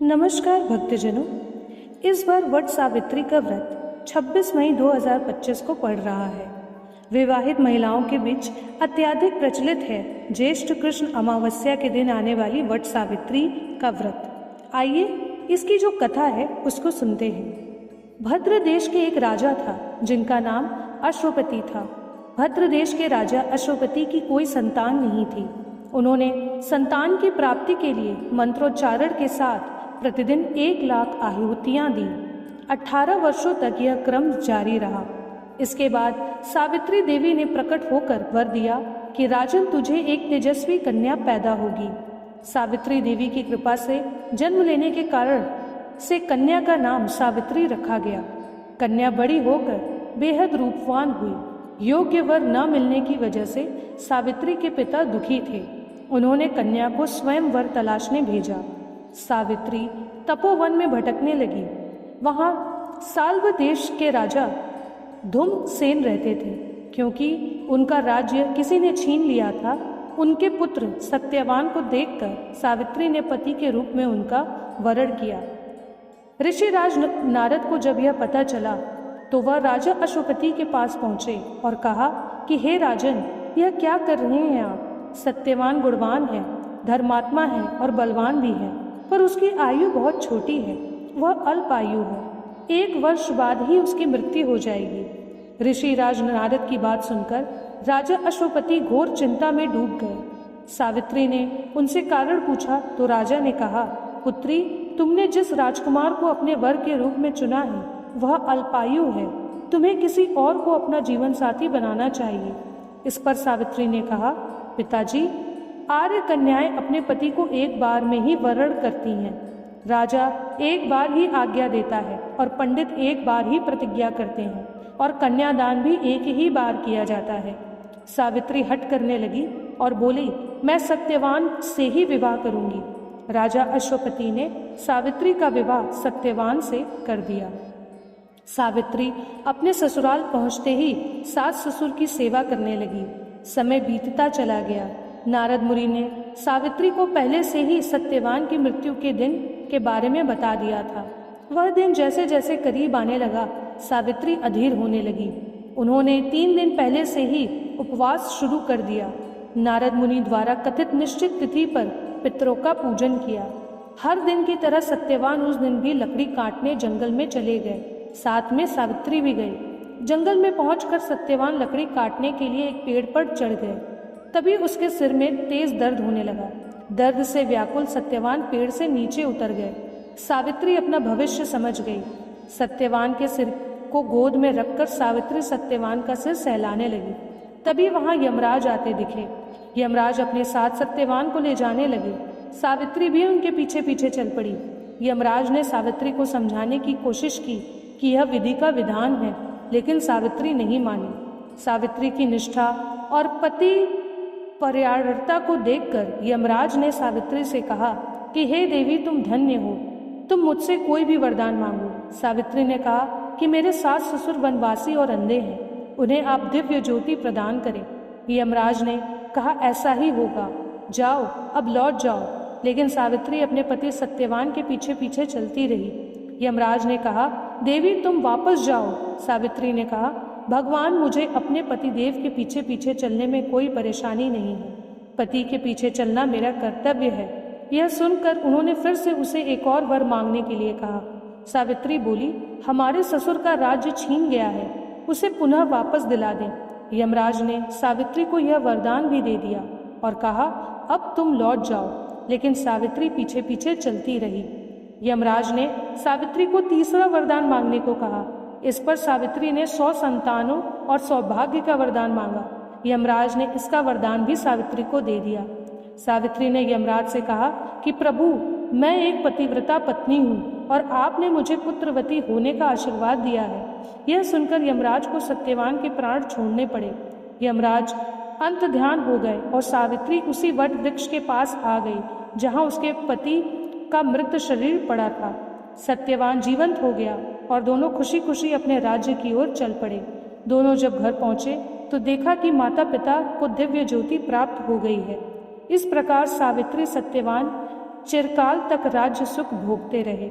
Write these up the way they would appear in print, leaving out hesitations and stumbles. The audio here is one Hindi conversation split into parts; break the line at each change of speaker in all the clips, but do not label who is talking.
नमस्कार भक्तजनों, इस बार वट सावित्री का व्रत 26 मई 2025 को पड़ रहा है। विवाहित महिलाओं के बीच अत्यधिक प्रचलित है ज्येष्ठ कृष्ण अमावस्या के दिन आने वाली वट सावित्री का व्रत। आइए इसकी जो कथा है उसको सुनते हैं। भद्र देश के एक राजा था जिनका नाम अश्वपति था। भद्र देश के राजा अश्वपति की कोई संतान नहीं थी। उन्होंने संतान की प्राप्ति के लिए मंत्रोच्चारण के साथ प्रतिदिन 1,00,000 आहुतियां दी। 18 वर्षों तक यह क्रम जारी रहा। इसके बाद सावित्री देवी ने प्रकट होकर वर दिया कि राजन, तुझे एक तेजस्वी कन्या पैदा होगी। सावित्री देवी की कृपा से जन्म लेने के कारण से कन्या का नाम सावित्री रखा गया। कन्या बड़ी होकर बेहद रूपवान हुई। योग्य वर न मिलने की वजह से सावित्री के पिता दुखी थे। उन्होंने कन्या को स्वयं वर तलाशने भेजा। सावित्री तपोवन में भटकने लगी। वहां साल्व देश के राजा धूमसेन रहते थे। क्योंकि उनका राज्य किसी ने छीन लिया था, उनके पुत्र सत्यवान को देखकर सावित्री ने पति के रूप में उनका वरण किया। ऋषिराज नारद को जब यह पता चला तो वह राजा अश्वपति के पास पहुंचे और कहा कि हे राजन, यह क्या कर रहे हैं आप? सत्यवान गुणवान है, धर्मात्मा है और बलवान भी है, पर उसकी आयु बहुत छोटी है। वह अल्प आयु है। 1 वर्ष बाद ही उसकी मृत्यु हो जाएगी। ऋषिराज नारद की बात सुनकर राजा अश्वपति घोर चिंता में डूब गए। सावित्री ने उनसे कारण पूछा तो राजा ने कहा, पुत्री, तुमने जिस राजकुमार को अपने वर के रूप में चुना है वह अल्पायु है। तुम्हें किसी और को अपना जीवन साथी बनाना चाहिए। इस पर सावित्री ने कहा, पिताजी, आर्य कन्याएं अपने पति को एक बार में ही वरण करती हैं। राजा एक बार ही आज्ञा देता है और पंडित एक बार ही प्रतिज्ञा करते हैं और कन्यादान भी एक ही बार किया जाता है। सावित्री हट करने लगी और बोली, मैं सत्यवान से ही विवाह करूंगी। राजा अश्वपति ने सावित्री का विवाह सत्यवान से कर दिया। सावित्री अपने ससुराल पहुंचते ही सास ससुर की सेवा करने लगी। समय बीतता चला गया। नारद मुनि ने सावित्री को पहले से ही सत्यवान की मृत्यु के दिन के बारे में बता दिया था। वह दिन जैसे जैसे करीब आने लगा, सावित्री अधीर होने लगी। उन्होंने 3 दिन पहले से ही उपवास शुरू कर दिया। नारद मुनि द्वारा कथित निश्चित तिथि पर पितरों का पूजन किया। हर दिन की तरह सत्यवान उस दिन भी लकड़ी काटने जंगल में चले गए। साथ में सावित्री भी गई। जंगल में पहुंचकर सत्यवान लकड़ी काटने के लिए एक पेड़ पर चढ़ गए। तभी उसके सिर में तेज दर्द होने लगा। दर्द से व्याकुल सत्यवान पेड़ से नीचे उतर गए। सावित्री अपना भविष्य समझ गई। सत्यवान के सिर को गोद में रखकर सावित्री सत्यवान का सिर सहलाने लगी। तभी वहां यमराज आते दिखे। यमराज अपने साथ सत्यवान को ले जाने लगे। सावित्री भी उनके पीछे पीछे चल पड़ी। यमराज ने सावित्री को समझाने की कोशिश की कि यह विधि का विधान है, लेकिन सावित्री नहीं मानी। सावित्री की निष्ठा और पति पर्यायता को देखकर यमराज ने सावित्री से कहा कि हे देवी, तुम धन्य हो, तुम मुझसे कोई भी वरदान मांगो। सावित्री ने कहा कि मेरे सास ससुर वनवासी और अंधे हैं, उन्हें आप दिव्य ज्योति प्रदान करें। यमराज ने कहा, ऐसा ही होगा, जाओ, अब लौट जाओ। लेकिन सावित्री अपने पति सत्यवान के पीछे पीछे चलती रही। यमराज ने कहा, देवी, तुम वापस जाओ। सावित्री ने कहा, भगवान, मुझे अपने पति देव के पीछे पीछे चलने में कोई परेशानी नहीं है। पति के पीछे चलना मेरा कर्तव्य है। यह सुनकर उन्होंने फिर से उसे एक और वर मांगने के लिए कहा। सावित्री बोली, हमारे ससुर का राज्य छीन गया है, उसे पुनः वापस दिला दें। यमराज ने सावित्री को यह वरदान भी दे दिया और कहा, अब तुम लौट जाओ। लेकिन सावित्री पीछे पीछे चलती रही। यमराज ने सावित्री को तीसरा वरदान मांगने को कहा। इस पर सावित्री ने 100 संतानों और सौभाग्य का वरदान मांगा। यमराज ने इसका वरदान भी सावित्री को दे दिया। सावित्री ने यमराज से कहा कि प्रभु, मैं एक पतिव्रता पत्नी हूँ और आपने मुझे पुत्रवती होने का आशीर्वाद दिया है। यह सुनकर यमराज को सत्यवान के प्राण छोड़ने पड़े। यमराज अंत ध्यान हो गए और सावित्री उसी वट वृक्ष के पास आ गई जहाँ उसके पति का मृत शरीर पड़ा था। सत्यवान जीवंत हो गया और दोनों खुशी खुशी अपने राज्य की ओर चल पड़े। दोनों जब घर पहुंचे तो देखा कि माता पिता को दिव्य ज्योति प्राप्त हो गई है। इस प्रकार सावित्री सत्यवान चिरकाल तक राज्य सुख भोगते रहे।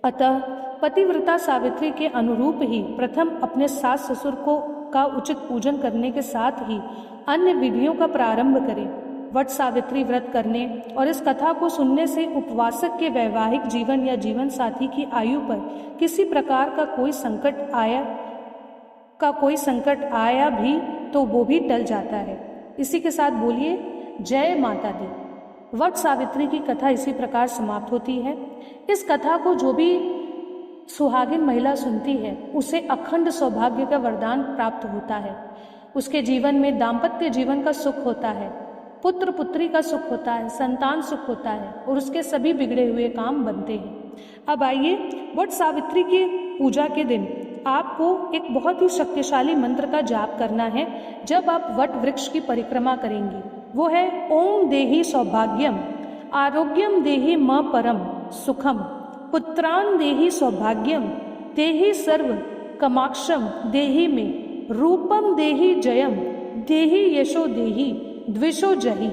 अतः पतिव्रता सावित्री के अनुरूप ही प्रथम अपने सास ससुर का उचित पूजन करने के साथ ही अन्य विधियों का प्रारंभ करें। वट सावित्री व्रत करने और इस कथा को सुनने से उपवासक के वैवाहिक जीवन या जीवन साथी की आयु पर किसी प्रकार का कोई संकट आया भी तो वो भी टल जाता है। इसी के साथ बोलिए जय माता दी। वट सावित्री की कथा इसी प्रकार समाप्त होती है। इस कथा को जो भी सुहागिन महिला सुनती है उसे अखंड सौभाग्य का वरदान प्राप्त होता है। उसके जीवन में दाम्पत्य जीवन का सुख होता है, पुत्र पुत्री का सुख होता है, संतान सुख होता है और उसके सभी बिगड़े हुए काम बनते हैं। अब आइए, वट सावित्री की पूजा के दिन आपको एक बहुत ही शक्तिशाली मंत्र का जाप करना है। जब आप वट वृक्ष की परिक्रमा करेंगी, वो है ओम देहि सौभाग्यम, आरोग्यम देहि म परम सुखम, पुत्रान देहि सौभाग्यम, देहि सर्व कमाक्षम देहि में, रूपम देहि जयम, देहि यशो देहि द्विषो जहि।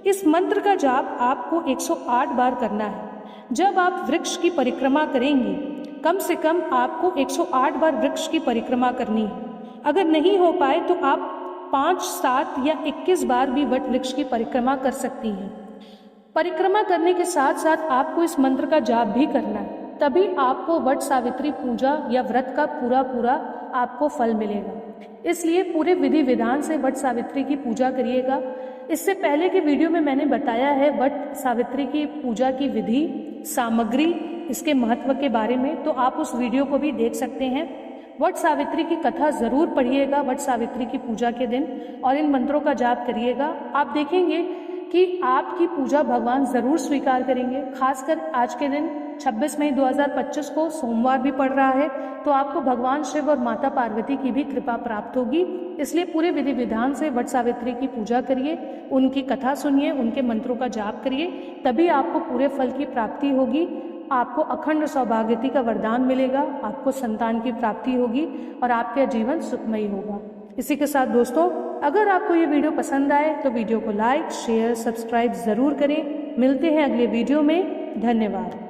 इस मंत्र का जाप आपको 108 बार करना है। जब आप वृक्ष की परिक्रमा करेंगी, कम से कम आपको 108 बार वृक्ष की परिक्रमा करनी है। अगर नहीं हो पाए तो आप 5, 7 या 21 बार भी वट वृक्ष की परिक्रमा कर सकती हैं। परिक्रमा करने के साथ साथ आपको इस मंत्र का जाप भी करना है, तभी आपको वट सावित्री पूजा या व्रत का पूरा आपको फल मिलेगा। इसलिए पूरे विधि विधान से वट सावित्री की पूजा करिएगा। इससे पहले के वीडियो में मैंने बताया है वट सावित्री की पूजा की विधि, सामग्री, इसके महत्व के बारे में, तो आप उस वीडियो को भी देख सकते हैं। वट सावित्री की कथा जरूर पढ़िएगा वट सावित्री की पूजा के दिन और इन मंत्रों का जाप करिएगा। आप देखेंगे कि आपकी पूजा भगवान जरूर स्वीकार करेंगे। खासकर आज के दिन 26 मई 2025 को सोमवार भी पड़ रहा है, तो आपको भगवान शिव और माता पार्वती की भी कृपा प्राप्त होगी। इसलिए पूरे विधि विधान से वट सावित्री की पूजा करिए, उनकी कथा सुनिए, उनके मंत्रों का जाप करिए, तभी आपको पूरे फल की प्राप्ति होगी। आपको अखंड सौभाग्यवती का वरदान मिलेगा, आपको संतान की प्राप्ति होगी और आपका जीवन सुखमयी होगा। इसी के साथ दोस्तों, अगर आपको ये वीडियो पसंद आए तो वीडियो को लाइक, शेयर, सब्सक्राइब जरूर करें। मिलते हैं अगले वीडियो में। धन्यवाद।